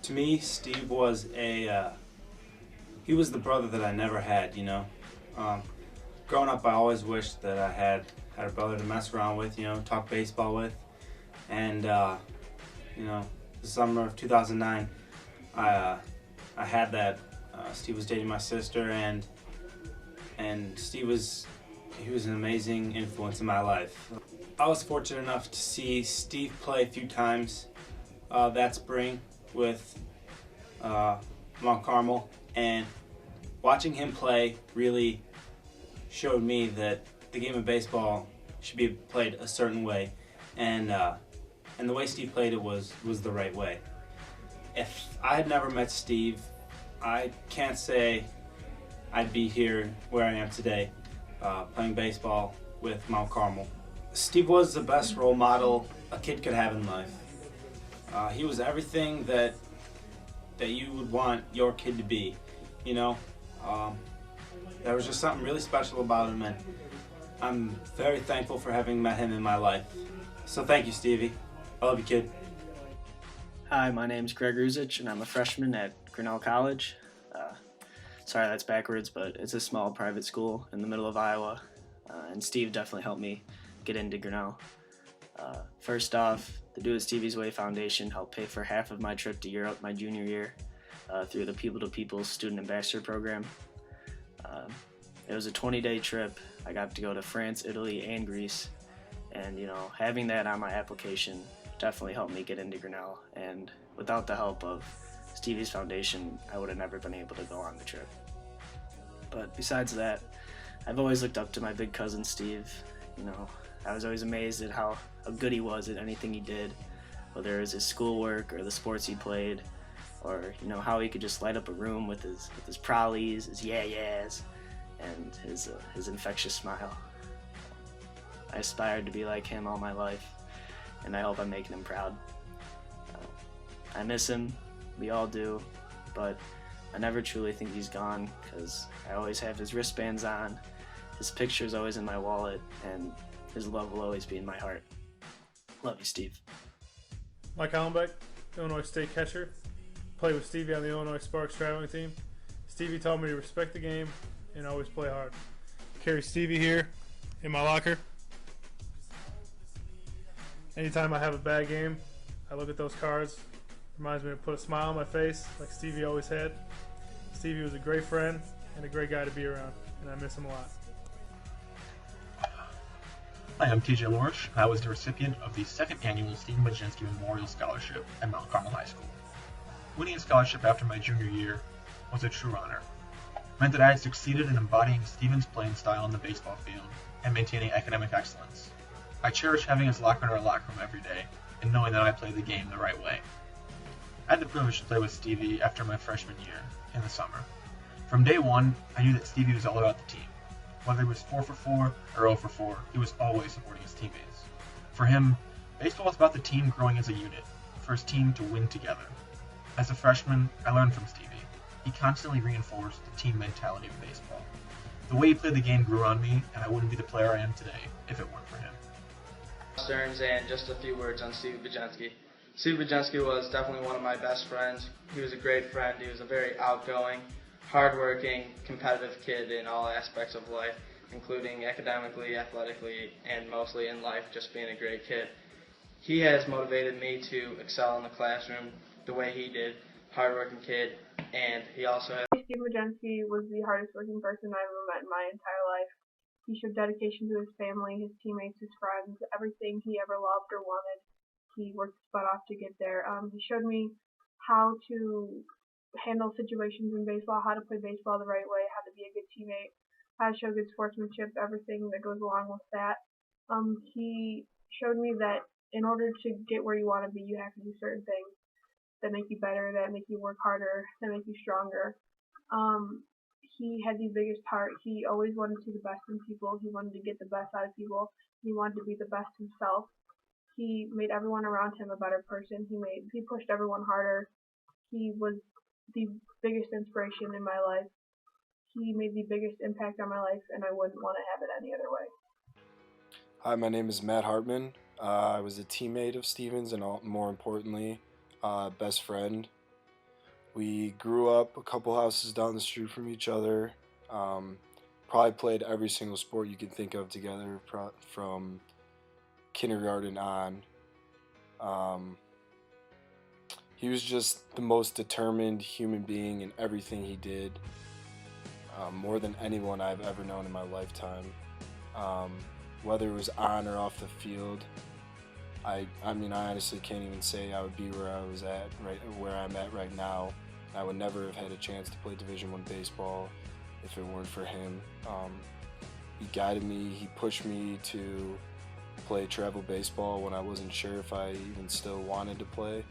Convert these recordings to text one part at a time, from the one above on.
To me, Steve was he was the brother that I never had. Um, growing up, I always wished that I had a brother to mess around with. Talk baseball with, and you know, the summer of 2009, I had that. Steve was dating my sister, and he was an amazing influence in my life. I was fortunate enough to see Steve play a few times that spring with Mount Carmel, and watching him play really showed me that the game of baseball should be played a certain way, and the way Steve played it was the right way. If I had never met Steve, I can't say I'd be here where I am today, playing baseball with Mount Carmel. Steve was the best role model a kid could have in life. He was everything that you would want your kid to be. You know, there was just something really special about him, and I'm very thankful for having met him in my life. So thank you, Stevie. I love you, kid. Hi, my name's Greg Ruzich, and I'm a freshman at Grinnell College. Sorry, that's backwards, but it's a small private school in the middle of Iowa, and Steve definitely helped me get into Grinnell. First off, the Do It Stevie's Way Foundation helped pay for half of my trip to Europe my junior year through the People to People Student Ambassador Program. It was a 20-day trip. I got to go to France, Italy, and Greece, and having that on my application definitely helped me get into Grinnell, and without the help of Stevie's Foundation, I would have never been able to go on the trip. But besides that, I've always looked up to my big cousin Steve. I was always amazed at how good he was at anything he did, whether it was his schoolwork or the sports he played, or how he could just light up a room with his prowlies, his yeah-yeahs, and his infectious smile. I aspired to be like him all my life, and I hope I'm making him proud. I miss him, we all do, but I never truly think he's gone because I always have his wristbands on, his picture's always in my wallet, and his love will always be in my heart. Love you, Steve. Mike Allenbeck, Illinois State catcher. Played with Stevie on the Illinois Sparks traveling team. Stevie taught me to respect the game and always play hard. Carry Stevie here in my locker. Anytime I have a bad game, I look at those cards. Reminds me to put a smile on my face like Stevie always had. Stevie was a great friend and a great guy to be around, and I miss him a lot. Hi, I'm TJ Lorsch. I was the recipient of the second annual Stephen Baczynski Memorial Scholarship at Mount Carmel High School. Winning a scholarship after my junior year was a true honor. It meant that I had succeeded in embodying Stephen's playing style on the baseball field and maintaining academic excellence. I cherish having his locker in our locker room every day and knowing that I played the game the right way. I had the privilege to play with Stevie after my freshman year in the summer. From day one, I knew that Stevie was all about the team. Whether it was 4 for 4 or 0 for 4, he was always supporting his teammates. For him, baseball was about the team growing as a unit, for his team to win together. As a freshman, I learned from Stevie. He constantly reinforced the team mentality of baseball. The way he played the game grew on me, and I wouldn't be the player I am today if it weren't for him. Stearns, and just a few words on Stevie Baczynski. Stevie Baczynski was definitely one of my best friends. He was a great friend. He was a very outgoing, hardworking, competitive kid in all aspects of life, including academically, athletically, and mostly in life, just being a great kid. He has motivated me to excel in the classroom the way he did, hardworking kid, and he also has... Steve Baczynski was the hardest working person I ever met in my entire life. He showed dedication to his family, his teammates, his friends, everything he ever loved or wanted. He worked his butt off to get there. He showed me how to handle situations in baseball, how to play baseball the right way, how to be a good teammate, how to show good sportsmanship, everything that goes along with that. He showed me that in order to get where you want to be, you have to do certain things that make you better, that make you work harder, that make you stronger. He had the biggest heart. He always wanted to see the best in people. He wanted to get the best out of people. He wanted to be the best himself. He made everyone around him a better person. He pushed everyone harder. He was the biggest inspiration in my life. He made the biggest impact on my life, and I wouldn't want to have it any other way. Hi, my name is Matt Hartman. I was a teammate of Steven's and more importantly, best friend. We grew up a couple houses down the street from each other. Probably played every single sport you can think of together from kindergarten on. He was just the most determined human being in everything he did, more than anyone I've ever known in my lifetime. Whether it was on or off the field, I honestly can't even say I would be where I was at, right where I'm at right now. I would never have had a chance to play Division I baseball if it weren't for him. He guided me, he pushed me to play travel baseball when I wasn't sure if I even still wanted to play.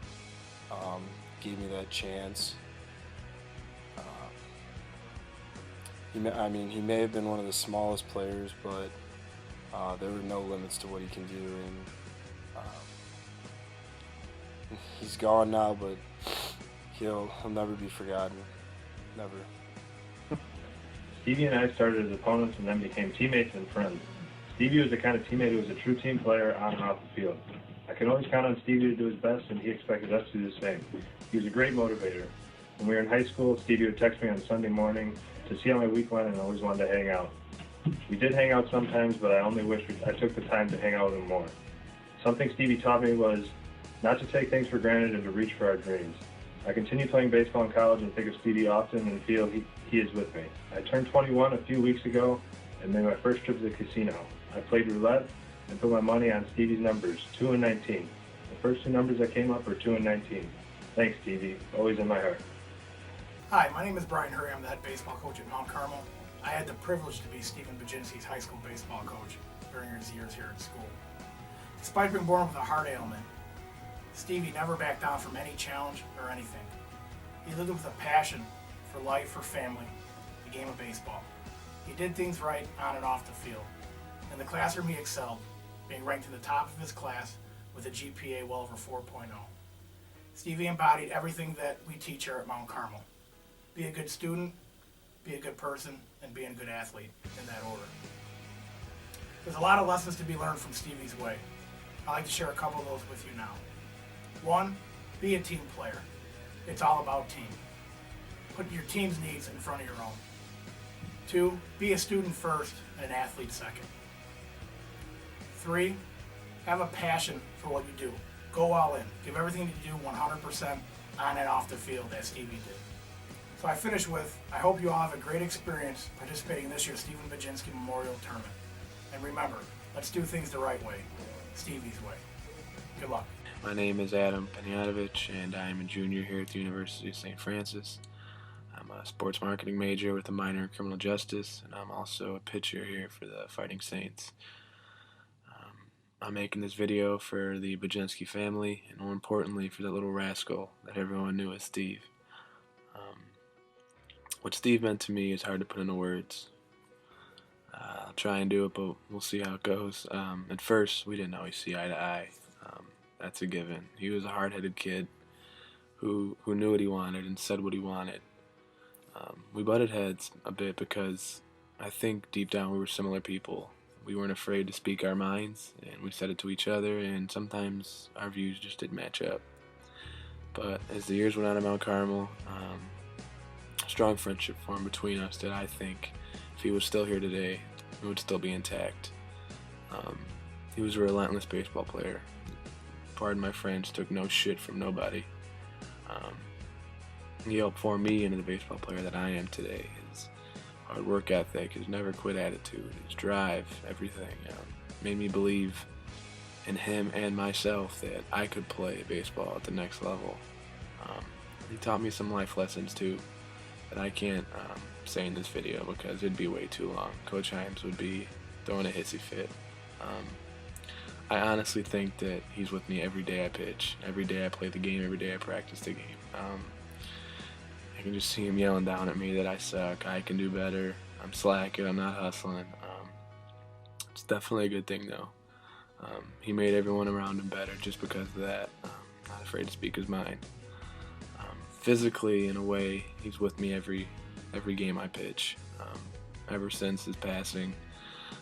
Gave me that chance. He may have been one of the smallest players, but there were no limits to what he can do. And he's gone now, but he'll never be forgotten. Never. Stevie and I started as opponents and then became teammates and friends. Stevie was the kind of teammate who was a true team player on and off the field. I can always count on Stevie to do his best, and he expected us to do the same. He was a great motivator. When we were in high school, Stevie would text me on Sunday morning to see how my week went and always wanted to hang out. We did hang out sometimes, but I only wish I took the time to hang out with him more. Something Stevie taught me was not to take things for granted and to reach for our dreams. I continue playing baseball in college and think of Stevie often and feel he is with me. I turned 21 a few weeks ago and made my first trip to the casino. I played roulette and put my money on Stevie's numbers, 2 and 19. The first two numbers that came up were 2 and 19. Thanks, Stevie. Always in my heart. Hi, my name is Brian Hurry. I'm the head baseball coach at Mount Carmel. I had the privilege to be Stephen Baginski's high school baseball coach during his years here at school. Despite being born with a heart ailment, Stevie never backed down from any challenge or anything. He lived with a passion for life, for family, the game of baseball. He did things right on and off the field. In the classroom, he excelled, being ranked in the top of his class with a GPA well over 4.0. Stevie embodied everything that we teach here at Mount Carmel. Be a good student, be a good person, and be a good athlete, in that order. There's a lot of lessons to be learned from Stevie's way. I'd like to share a couple of those with you now. 1, be a team player. It's all about team. Put your team's needs in front of your own. 2, be a student first and an athlete second. 3, have a passion for what you do. Go all in. Give everything you do 100% on and off the field as Stevie did. So I finish with, I hope you all have a great experience participating in this year's Stephen Baginski Memorial Tournament. And remember, let's do things the right way, Stevie's way. Good luck. My name is Adam Penyatovich, and I am a junior here at the University of St. Francis. I'm a sports marketing major with a minor in criminal justice, and I'm also a pitcher here for the Fighting Saints. I'm making this video for the Baginski family, and more importantly, for that little rascal that everyone knew as Steve. What Steve meant to me is hard to put into words. I'll try and do it, but we'll see how it goes. At first, we didn't always see eye to eye. That's a given. He was a hard-headed kid who knew what he wanted and said what he wanted. We butted heads a bit because I think deep down we were similar people. We weren't afraid to speak our minds, and we said it to each other, and sometimes our views just didn't match up. But as the years went on at Mount Carmel, a strong friendship formed between us that I think, if he was still here today, it would still be intact. He was a relentless baseball player. Pardon my French, took no shit from nobody. He helped form me into the baseball player that I am today. His hard work ethic, his never quit attitude, his drive, everything made me believe in him and myself that I could play baseball at the next level. He taught me some life lessons too that I can't say in this video because it'd be way too long. Coach Himes would be throwing a hissy fit. I honestly think that he's with me every day I pitch, every day I play the game, every day I practice the game. I can just see him yelling down at me that I suck, I can do better, I'm slacking, I'm not hustling. It's definitely a good thing though. He made everyone around him better just because of that. Not afraid to speak his mind. Physically, in a way, he's with me every game I pitch. Ever since his passing,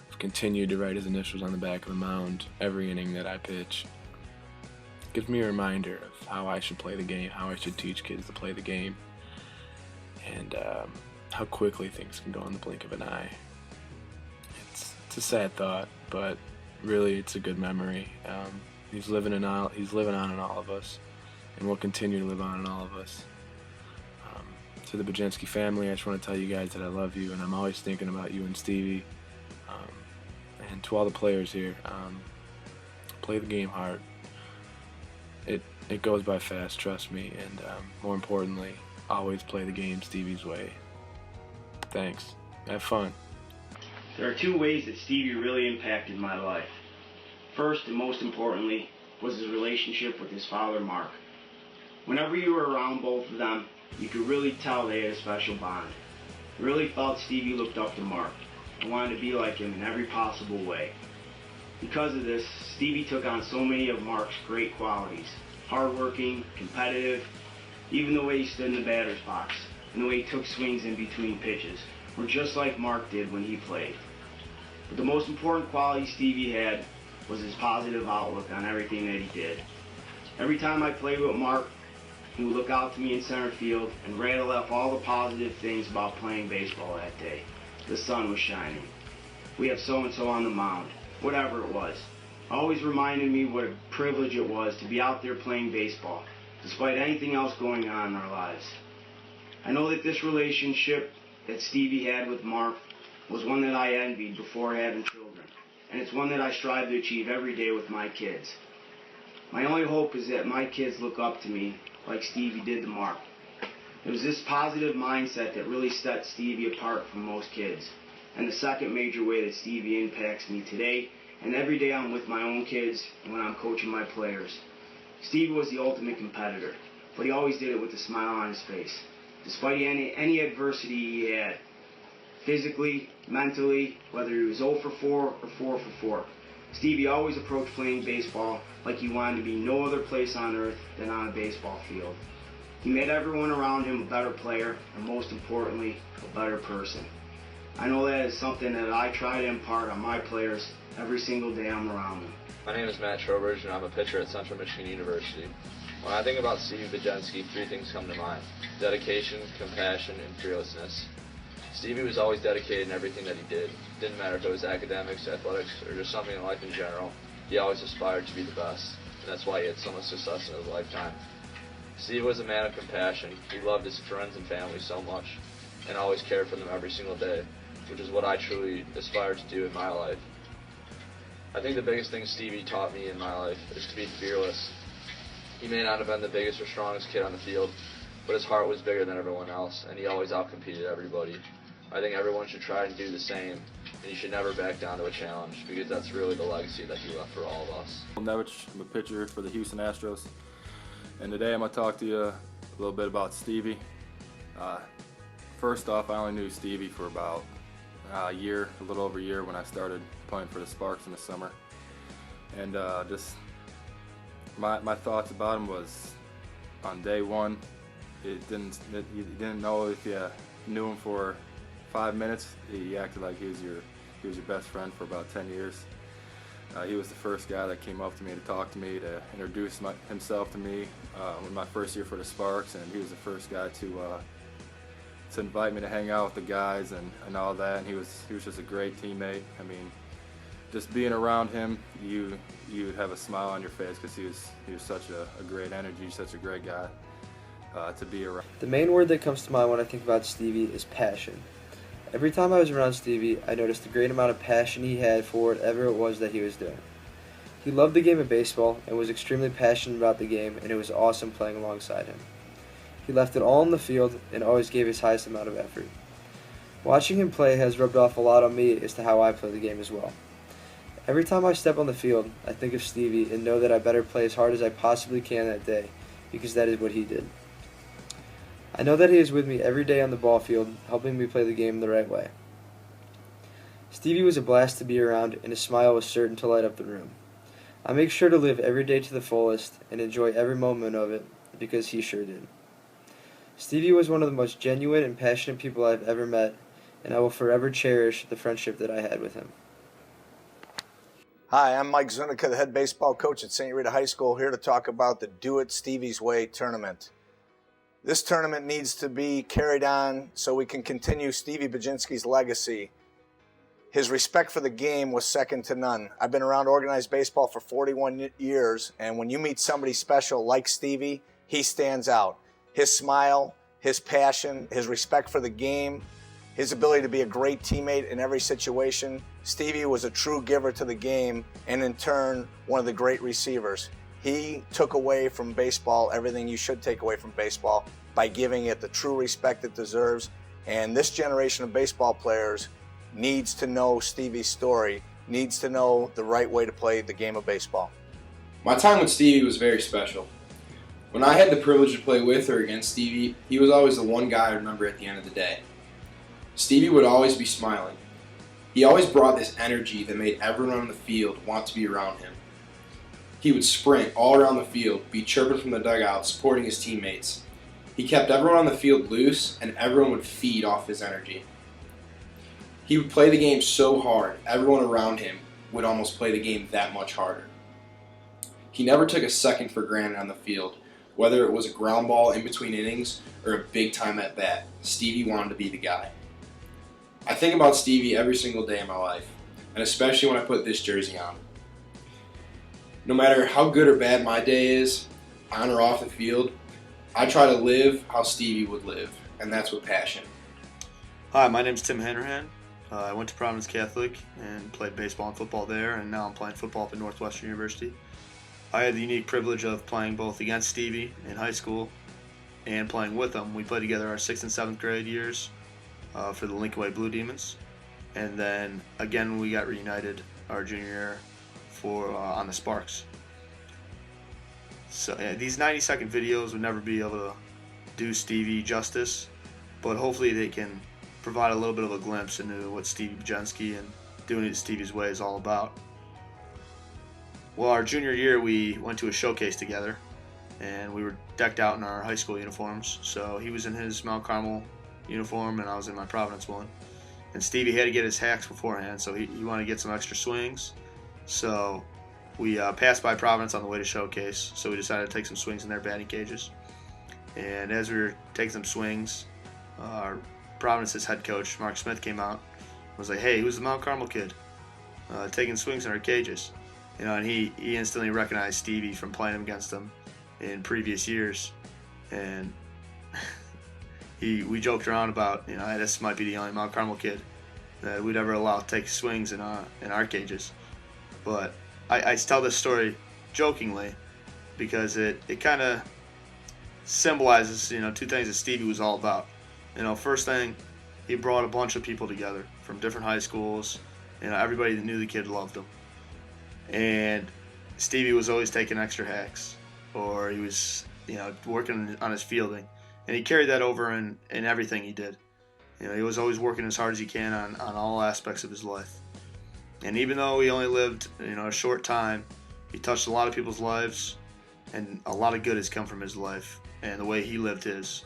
I've continued to write his initials on the back of the mound every inning that I pitch. It gives me a reminder of how I should play the game, how I should teach kids to play the game. and how quickly things can go in the blink of an eye. It's a sad thought, but really it's a good memory. He's living on in all of us, and will continue to live on in all of us. To the Bajenski family, I just want to tell you guys that I love you, and I'm always thinking about you and Stevie. And to all the players here, play the game hard. It goes by fast, trust me, and more importantly, always play the game Stevie's way. Thanks. Have fun. There are two ways that Stevie really impacted my life. First, and most importantly, was his relationship with his father, Mark. Whenever you were around both of them, you could really tell they had a special bond. I really felt Stevie looked up to Mark and wanted to be like him in every possible way. Because of this, Stevie took on so many of Mark's great qualities. Hardworking, competitive, even the way he stood in the batter's box, and the way he took swings in between pitches, were just like Mark did when he played. But the most important quality Stevie had was his positive outlook on everything that he did. Every time I played with Mark, he would look out to me in center field and rattle off all the positive things about playing baseball that day. The sun was shining. We have so-and-so on the mound. Whatever it was. Always reminded me what a privilege it was to be out there playing baseball, despite anything else going on in our lives. I know that this relationship that Stevie had with Mark was one that I envied before having children, and it's one that I strive to achieve every day with my kids. My only hope is that my kids look up to me like Stevie did to Mark. It was this positive mindset that really set Stevie apart from most kids. And the second major way that Stevie impacts me today, and every day I'm with my own kids and when I'm coaching my players. Stevie was the ultimate competitor, but he always did it with a smile on his face. Despite any adversity he had, physically, mentally, whether he was 0 for 4 or 4 for 4, Stevie always approached playing baseball like he wanted to be no other place on earth than on a baseball field. He made everyone around him a better player, and most importantly, a better person. I know that is something that I try to impart on my players every single day I'm around them. My name is Matt Trowbridge, and I'm a pitcher at Central Michigan University. When I think about Stevie Bajenski, three things come to mind: dedication, compassion, and fearlessness. Stevie was always dedicated in everything that he did. Didn't matter if it was academics, athletics, or just something in life in general. He always aspired to be the best, and that's why he had so much success in his lifetime. Stevie was a man of compassion. He loved his friends and family so much, and always cared for them every single day, which is what I truly aspire to do in my life. I think the biggest thing Stevie taught me in my life is to be fearless. He may not have been the biggest or strongest kid on the field, but his heart was bigger than everyone else, and he always outcompeted everybody. I think everyone should try and do the same, and you should never back down to a challenge, because that's really the legacy that he left for all of us. I'm Nevich. I'm a pitcher for the Houston Astros, and today I'm going to talk to you a little bit about Stevie. First off, I only knew Stevie for about a year, a little over a year, when I started playing for the Sparks in the summer. And just my thoughts about him was, on day one, you didn't know if you knew him for 5 minutes. He acted like he was your best friend for about 10 years. He was the first guy that came up to me to talk to me, to introduce himself to me in my first year for the Sparks, and he was the first guy to invite me to hang out with the guys and all that. And he was just a great teammate. I mean, just being around him, you have a smile on your face, because he was such a great energy, such a great guy to be around. The main word that comes to mind when I think about Stevie is passion. Every time I was around Stevie, I noticed the great amount of passion he had for whatever it was that he was doing. He loved the game of baseball and was extremely passionate about the game, and it was awesome playing alongside him. He left it all on the field and always gave his highest amount of effort. Watching him play has rubbed off a lot on me as to how I play the game as well. Every time I step on the field, I think of Stevie and know that I better play as hard as I possibly can that day, because that is what he did. I know that he is with me every day on the ball field, helping me play the game the right way. Stevie was a blast to be around, and his smile was certain to light up the room. I make sure to live every day to the fullest and enjoy every moment of it, because he sure did. Stevie was one of the most genuine and passionate people I've ever met, and I will forever cherish the friendship that I had with him. Hi, I'm Mike Zunica, the head baseball coach at St. Rita High School, here to talk about the Do It Stevie's Way tournament. This tournament needs to be carried on so we can continue Stevie Baczynski's legacy. His respect for the game was second to none. I've been around organized baseball for 41 years, and when you meet somebody special like Stevie, he stands out. His smile, his passion, his respect for the game, his ability to be a great teammate in every situation. Stevie was a true giver to the game, and in turn, one of the great receivers. He took away from baseball everything you should take away from baseball by giving it the true respect it deserves. And this generation of baseball players needs to know Stevie's story, needs to know the right way to play the game of baseball. My time with Stevie was very special. When I had the privilege to play with or against Stevie, he was always the one guy I remember at the end of the day. Stevie would always be smiling. He always brought this energy that made everyone on the field want to be around him. He would sprint all around the field, be chirping from the dugout, supporting his teammates. He kept everyone on the field loose, and everyone would feed off his energy. He would play the game so hard, everyone around him would almost play the game that much harder. He never took a second for granted on the field, whether it was a ground ball in between innings or a big time at bat. Stevie wanted to be the guy. I think about Stevie every single day of my life, and especially when I put this jersey on. No matter how good or bad my day is, on or off the field, I try to live how Stevie would live, and that's with passion. Hi, my name's Tim Hanrahan. I went to Providence Catholic and played baseball and football there, and now I'm playing football up at Northwestern University. I had the unique privilege of playing both against Stevie in high school and playing with him. We played together our 6th and 7th grade years for the Lincoln Way Blue Demons, and then again we got reunited our junior year for on the Sparks. So these 90-second videos would never be able to do Stevie justice, but hopefully they can provide a little bit of a glimpse into what Stevie Baczynski and doing it Stevie's way is all about. Well, our junior year we went to a showcase together, and we were decked out in our high school uniforms. So he was in his Mount Carmel uniform, and I was in my Providence one. And Stevie had to get his hacks beforehand, so he wanted to get some extra swings. So we passed by Providence on the way to showcase, so we decided to take some swings in their batting cages. And as we were taking some swings, our Providence's head coach, Mark Smith, came out and was like, "Hey, who's the Mount Carmel kid taking swings in our cages?" You know, and he instantly recognized Stevie from playing against him in previous years. And we joked around about, you know, this might be the only Mount Carmel kid that we'd ever allow to take swings in our cages. But I tell this story jokingly because it kind of symbolizes, you know, two things that Stevie was all about. You know, first thing, he brought a bunch of people together from different high schools. You know, everybody that knew the kid loved him. And Stevie was always taking extra hacks, or he was, you know, working on his fielding. And he carried that over in everything he did. You know, he was always working as hard as he can on all aspects of his life. And even though he only lived, you know, a short time, he touched a lot of people's lives, and a lot of good has come from his life and the way he lived his.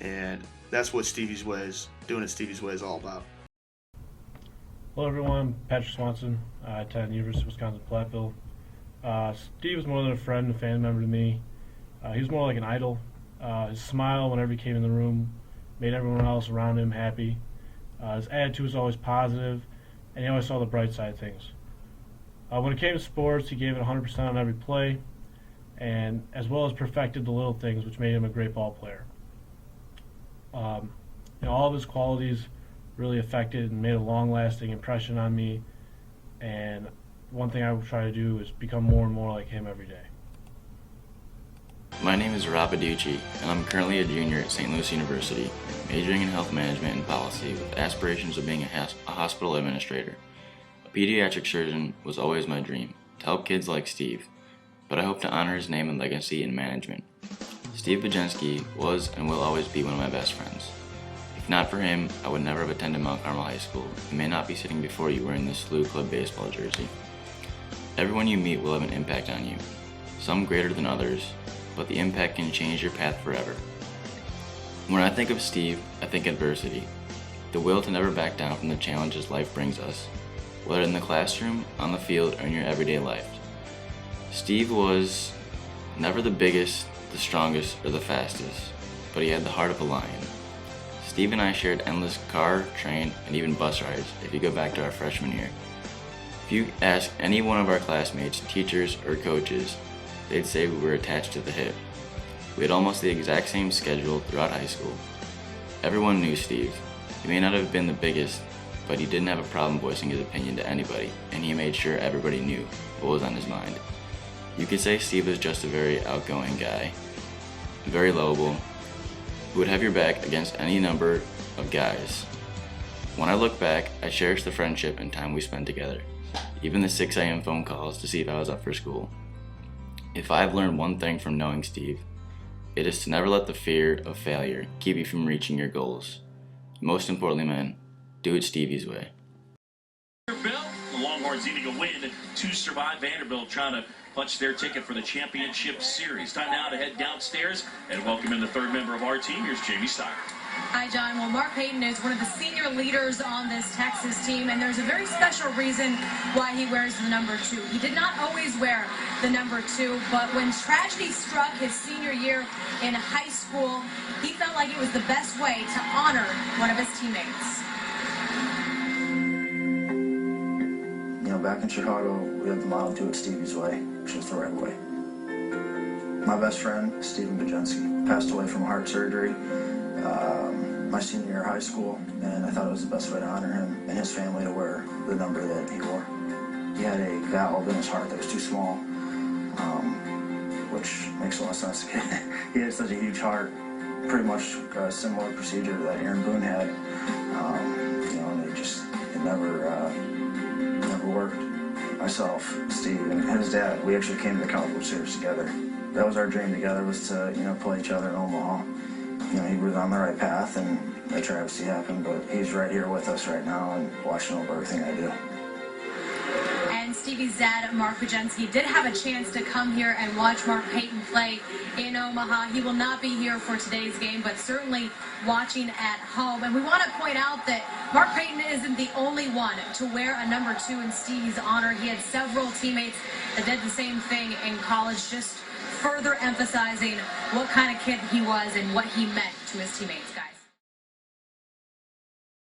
And that's what Stevie's Ways, doing it Stevie's Way is all about. Hello everyone, Patrick Swanson. I attend the University of Wisconsin-Platteville. Steve was more than a friend and a family member to me. He was more like an idol. His smile whenever he came in the room made everyone else around him happy. His attitude was always positive, and he always saw the bright side of things. When it came to sports, he gave it 100% on every play, and as well as perfected the little things, which made him a great ball player. You know, all of his qualities really affected and made a long-lasting impression on me, and one thing I would try to do is become more and more like him every day. My name is Rob Aducci, and I'm currently a junior at St. Louis University, majoring in health management and policy with aspirations of being a hospital administrator. A pediatric surgeon was always my dream, to help kids like Steve, but I hope to honor his name and legacy in management. Steve Baczynski was and will always be one of my best friends. If not for him, I would never have attended Mount Carmel High School and may not be sitting before you wearing this SLU Club baseball jersey. Everyone you meet will have an impact on you, some greater than others, but the impact can change your path forever. When I think of Steve, I think adversity, the will to never back down from the challenges life brings us, whether in the classroom, on the field, or in your everyday life. Steve was never the biggest, the strongest, or the fastest, but he had the heart of a lion. Steve and I shared endless car, train, and even bus rides if you go back to our freshman year. If you ask any one of our classmates, teachers, or coaches, they'd say we were attached to the hip. We had almost the exact same schedule throughout high school. Everyone knew Steve. He may not have been the biggest, but he didn't have a problem voicing his opinion to anybody, and he made sure everybody knew what was on his mind. You could say Steve was just a very outgoing guy, very lovable, who would have your back against any number of guys. When I look back, I cherish the friendship and time we spent together, even the 6 a.m. phone calls to see if I was up for school. If I've learned one thing from knowing Steve, it is to never let the fear of failure keep you from reaching your goals. Most importantly, man, do it Stevie's way. Bill, the Longhorns needing a win to survive. Vanderbilt trying to punch their ticket for the championship series. Time now to head downstairs and welcome in the third member of our team. Here's Jamie Steyer. Hi, John. Well, Mark Payton is one of the senior leaders on this Texas team, and there's a very special reason why he wears the number 2. He did not always wear the number 2, but when tragedy struck his senior year in high school, he felt like it was the best way to honor one of his teammates. You know, back in Chicago, we have the motto, do it Stevie's way, which is the right way. My best friend, Stephen Bajenski, passed away from heart surgery my senior year of high school, and I thought it was the best way to honor him and his family to wear the number that he wore. He had a valve in his heart that was too small, which makes a lot of sense. He had such a huge heart, pretty much a similar procedure that Aaron Boone had, you know, and it never worked. Myself, Steve, and his dad, we actually came to the College World Series together. That was our dream together, was to, you know, play each other in Omaha. You know, he was on the right path, and that travesty happened, but he's right here with us right now and watching over everything I do. And Stevie's dad, Mark Bajenski, did have a chance to come here and watch Mark Payton play in Omaha. He will not be here for today's game, but certainly watching at home. And we want to point out that Mark Payton isn't the only one to wear a number 2 in Stevie's honor. He had several teammates that did the same thing in college, just further emphasizing what kind of kid he was and what he meant to his teammates.